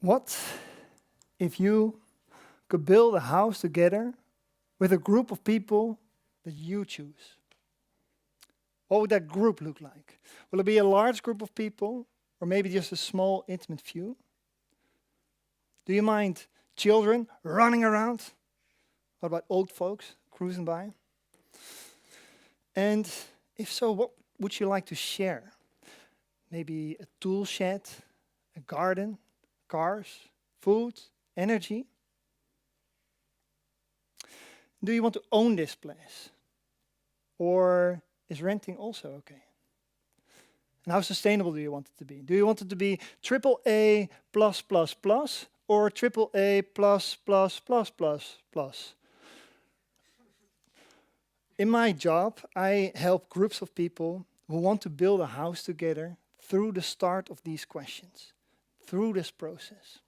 What if you could build a house together with a group of people that you choose? What would that group look like? Will it be a large group of people or maybe just a small, intimate few? Do you mind children running around? What about old folks cruising by? And if so, what would you like to share? Maybe a tool shed, a garden, cars, food, energy? Do you want to own this place? Or is renting also okay? And how sustainable do you want it to be? Do you want it to be AAA plus plus plus or AAA plus plus plus plus plus? In my job, I help groups of people who want to build a house together through the start of these questions, through this process.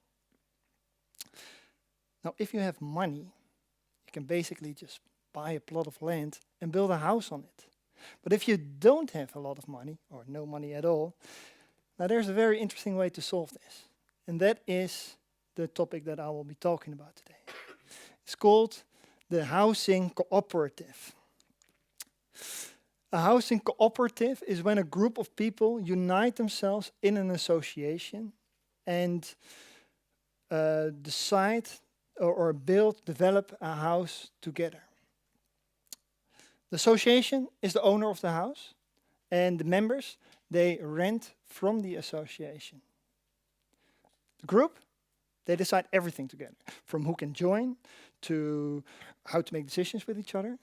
Now, if you have money, you can basically just buy a plot of land and build a house on it. But if you don't have a lot of money, or no money at all, now there's a very interesting way to solve this. And that is the topic that I will be talking about today. It's called the housing cooperative. A housing cooperative is when a group of people unite themselves in an association and decide or develop a house together. The association is the owner of the house, and the members, they rent from the association. The group, they decide everything together, from who can join to how to make decisions with each other,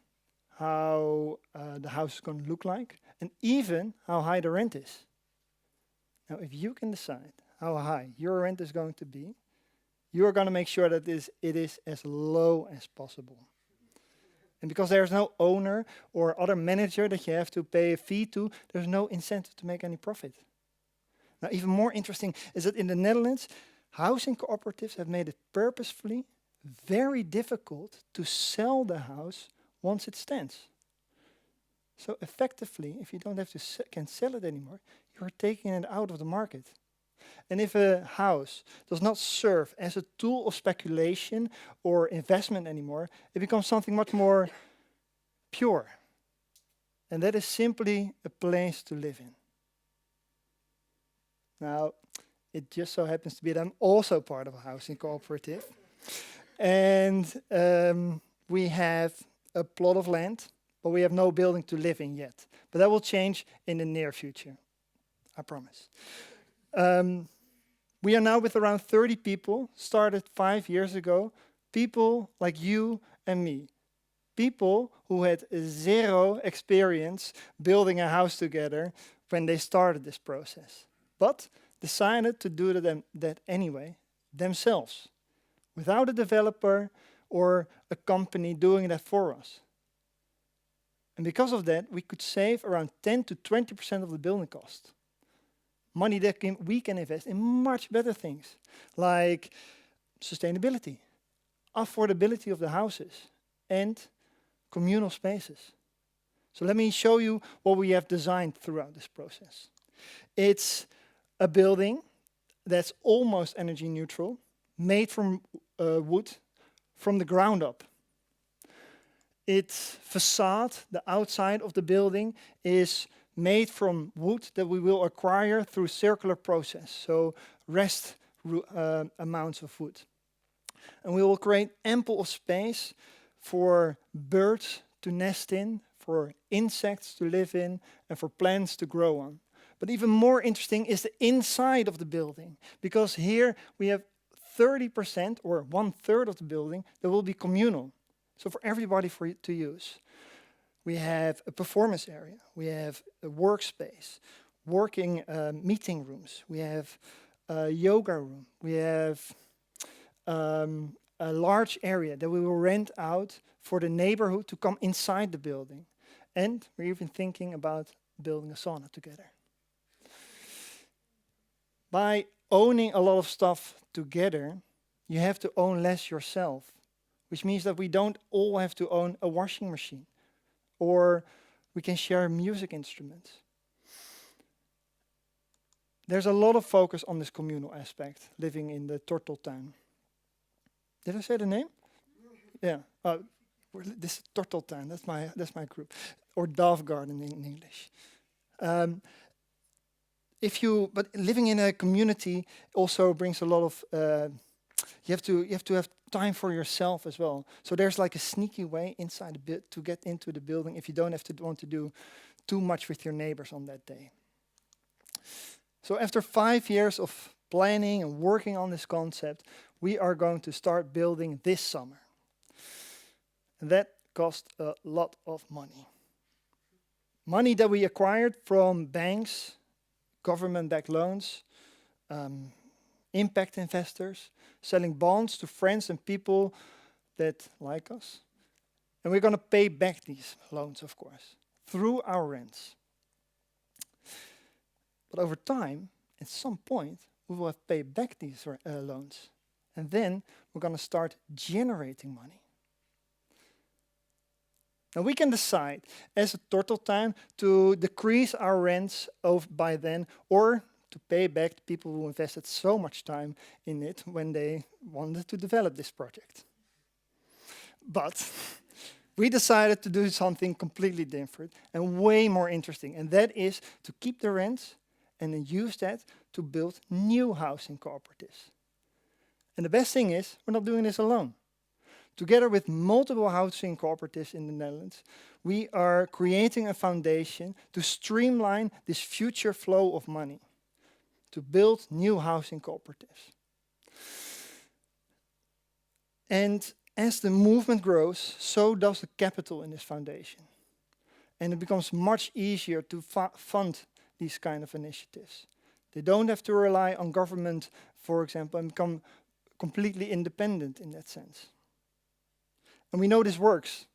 how the house is going to look like, and even how high the rent is. Now, if you can decide how high your rent is going to be, you are going to make sure that it is as low as possible. And because there's no owner or other manager that you have to pay a fee to, there's no incentive to make any profit. Now, even more interesting is that in the Netherlands, housing cooperatives have made it purposefully very difficult to sell the house once it stands. So effectively, if you don't have to can sell it anymore, you're taking it out of the market. And if a house does not serve as a tool of speculation or investment anymore, it becomes something much more pure. And that is simply a place to live in. Now, it just so happens to be that I'm also part of a housing cooperative. And we have a plot of land, but we have no building to live in yet. But that will change in the near future, I promise. We are now with around 30 people, started 5 years ago, people like you and me. People who had zero experience building a house together when they started this process, but decided to do that anyway, themselves, without a developer or a company doing that for us. And because of that, we could save around 10 to 20% of the building cost. Money that we can invest in much better things, like sustainability, affordability of the houses, and communal spaces. So let me show you what we have designed throughout this process. It's a building that's almost energy neutral, made from wood from the ground up. Its facade, the outside of the building, is made from wood that we will acquire through circular process, so rest amounts of wood. And we will create ample of space for birds to nest in, for insects to live in, and for plants to grow on. But even more interesting is the inside of the building, because here we have 30% or 1/3 of the building that will be communal, so for everybody to use. We have a performance area, we have a workspace, working meeting rooms, we have a yoga room, we have a large area that we will rent out for the neighborhood to come inside the building. And we're even thinking about building a sauna together. By owning a lot of stuff together, you have to own less yourself, which means that we don't all have to own a washing machine, or we can share music instruments. There's a lot of focus on this communal aspect, living in the turtle town. Did I say the name? Yeah. This is Turtle Town. That's my group, or Dove Garden in English. But living in a community also brings a lot of. You have to have time for yourself as well. So there's like a sneaky way inside to get into the building if you don't want to do too much with your neighbors on that day. So after 5 years of planning and working on this concept, we are going to start building this summer. And that cost a lot of money. Money that we acquired from banks, government-backed loans, impact investors, selling bonds to friends and people that like us. And we're going to pay back these loans, of course, through our rents. But over time, at some point, we will have paid back these loans. And then we're going to start generating money. Now we can decide as a turtle town to decrease our rents by then, or to pay back the people who invested so much time in it when they wanted to develop this project. But we decided to do something completely different and way more interesting, and that is to keep the rents and then use that to build new housing cooperatives. And the best thing is, we're not doing this alone. Together with multiple housing cooperatives in the Netherlands, we are creating a foundation to streamline this future flow of money, to build new housing cooperatives. And as the movement grows, so does the capital in this foundation. And it becomes much easier to fund these kind of initiatives. They don't have to rely on government, for example, and become completely independent in that sense. And we know this works.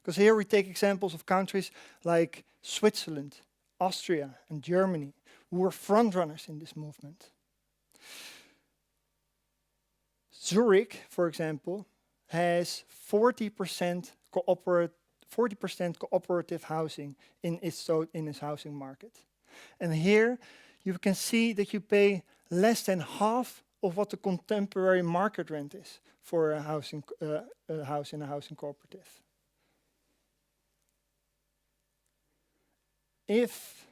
Because here we take examples of countries like Switzerland, Austria, and Germany, who were frontrunners in this movement. Zurich, for example, has 40% cooperative housing in its housing market. And here you can see that you pay less than half of what the contemporary market rent is for a house in a housing cooperative. If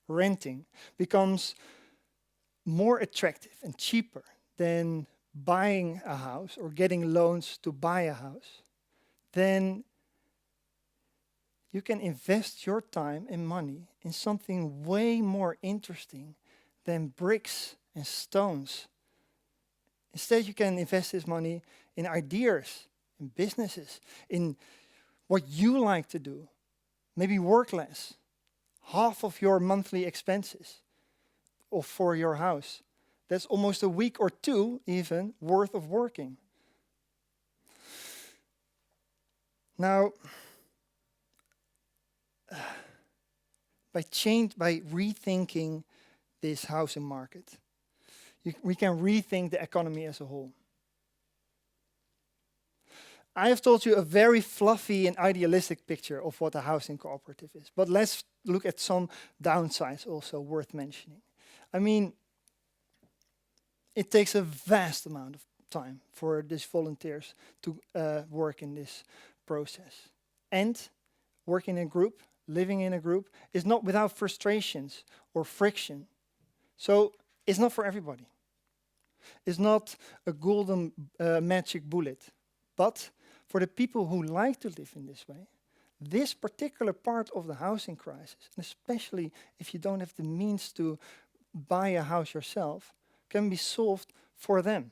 renting becomes more attractive and cheaper than buying a house or getting loans to buy a house, then you can invest your time and money in something way more interesting than bricks and stones. Instead, you can invest this money in ideas, in businesses, in what you like to do. Maybe work less. Half of your monthly expenses for your house. That's almost a week or two even worth of working. Now, by rethinking this housing market, we can rethink the economy as a whole. I have told you a very fluffy and idealistic picture of what a housing cooperative is, but let's look at some downsides also worth mentioning. I mean, it takes a vast amount of time for these volunteers to work in this process. And working in a group, living in a group, is not without frustrations or friction. So it's not for everybody. It's not a golden magic bullet. But for the people who like to live in this way, this particular part of the housing crisis, and especially if you don't have the means to buy a house yourself, can be solved for them.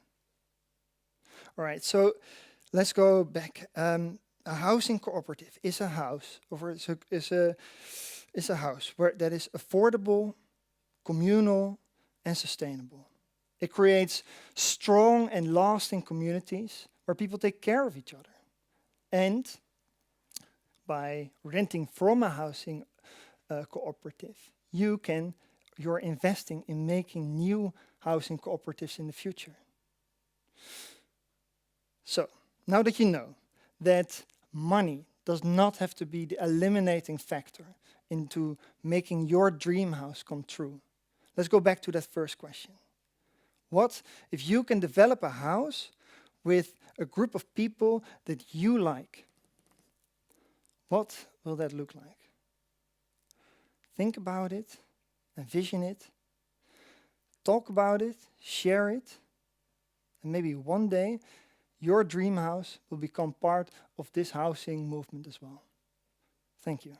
All right, so let's go back. A housing cooperative is a house, or is a house where that is affordable, communal, and sustainable. It creates strong and lasting communities where people take care of each other. And by renting from a housing cooperative, you're investing in making new housing cooperatives in the future. So, now that you know that money does not have to be the eliminating factor into making your dream house come true, let's go back to that first question. What if you can develop a house with a group of people that you like? What will that look like? Think about it, envision it, talk about it, share it, and maybe one day your dream house will become part of this housing movement as well. Thank you.